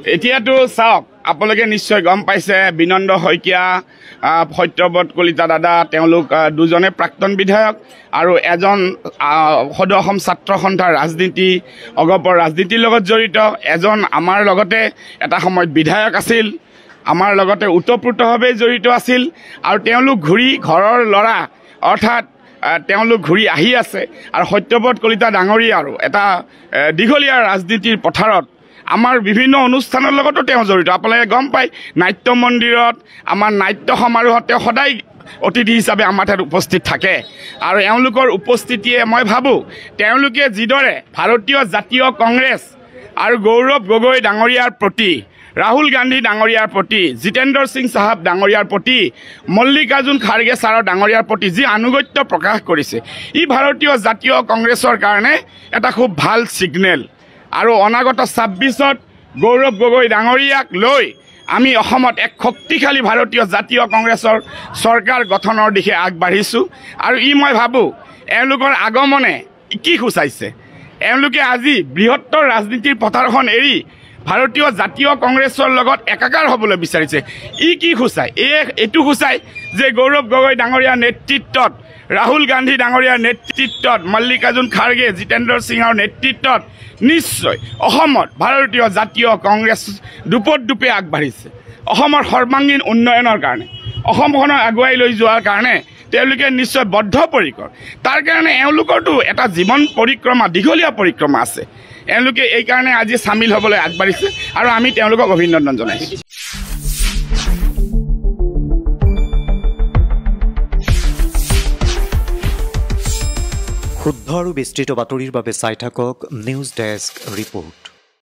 এতিয়াতো চাওক আপোনালোকে নিশ্চয় গম পাইছে বিনন্দ শইকীয়া সত্যব্ৰত কলিতা দাদা তেওঁলোক দুজনে প্ৰাক্তন বিধায়ক আৰু এজন সদৌ অসম ছাত্ৰ সন্থাৰ ৰাজনীতি অগপৰ ৰাজনীতিৰ লগত জড়িত এজন আমাৰ লগতে এটা সময়ত বিধায়ক আছিল আমাৰ লগতে ওতঃপ্ৰোতভাৱে জড়িত আছিল আৰু তেওঁলোক ঘূৰি ঘৰৰ ল'ৰা অৰ্থাৎ তেওঁলোক ঘূৰি আহি আছে আৰু সত্যব্ৰত কলিতা ডাঙৰীয়াৰো এটা দীঘলীয়া ৰাজনীতিৰ পথাৰত আমাৰ বিভিন্ন অনুষ্ঠানৰ লগতো তেওঁ জড়িত আপোনালোকে গম পায় নাট্য মন্দিৰত আমাৰ নাট্য সমাৰোহত তেওঁ সদায় অতিথি হিচাপে আমাৰ ঠাইত উপস্থিত থাকে আৰু এওঁলোকৰ উপস্থিতিয়ে মই ভাবোঁ তেওঁলোকে যিদৰে ভাৰতীয় জাতীয় কংগ্ৰেছ আৰু গৌৰৱ গগৈ ডাঙৰীয়াৰ প্ৰতি ৰাহুল গান্ধী ডাঙৰীয়াৰ প্ৰতি জিতেন্দ্ৰ সিং সাহাব ডাঙৰীয়াৰ প্ৰতি মল্লিকাৰ্জুন খাৰ্গে ছাৰৰ ডাঙৰীয়াৰ প্ৰতি যি আনুগত্য প্ৰকাশ কৰিছে ই ভাৰতীয় জাতীয় কংগ্ৰেছৰ কাৰণে এটা খুব ভাল ছিগনেল আৰু অনাগত ২৬ত গৌৰৱ গগৈ ডাঙৰীয়াক লৈ আমি অসমত এক শক্তিশালী ভাৰতীয় জাতীয় কংগ্ৰেছৰ চৰকাৰ গঠনৰ দিশে আগবাঢ়িছোঁ আৰু ই মই ভাবোঁ এওঁলোকৰ আগমনে কি সূচাইছে এওঁলোকে আজি বৃহত্তৰ ৰাজনীতিৰ পথাৰখন এৰি ভাৰতীয় জাতীয় কংগ্ৰেছৰ লগত একাকাৰ হ'বলৈ বিচাৰিছে ই কি সূচায় এইটো সূচায় যে গৌৰৱ গগৈ ডাঙৰীয়াৰ নেতৃত্বত ৰাহুল গান্ধী ডাঙৰীয়াৰ নেতৃত্বত মল্লিকাৰ্জুন খাৰ্গে জিতেন্দ্ৰ সিঙৰ নেতৃত্বত নিশ্চয় অসমত ভাৰতীয় জাতীয় কংগ্ৰেছ দুপে আগবাঢ়িছে অসমৰ সৰ্বাংগীন উন্নয়নৰ কাৰণে অসমখনক আগুৱাই লৈ যোৱাৰ কাৰণে তেওঁলোকে নিশ্চয় বদ্ধপৰিকৰ তাৰ কাৰণে এওঁলোকৰতো এটা জীৱন পৰিক্ৰমা দীঘলীয়া পৰিক্ৰমা আছে এওঁলোকে এই কাৰণে আজি চামিল হ'বলৈ আগবাঢ়িছে আৰু আমি তেওঁলোকক অভিনন্দন জনাইছোঁ শুদ্ধ আৰু বিস্তৃত বাতৰিৰ বাবে চাই থাকক নিউজ ডেস্ক ৰিপৰ্ট।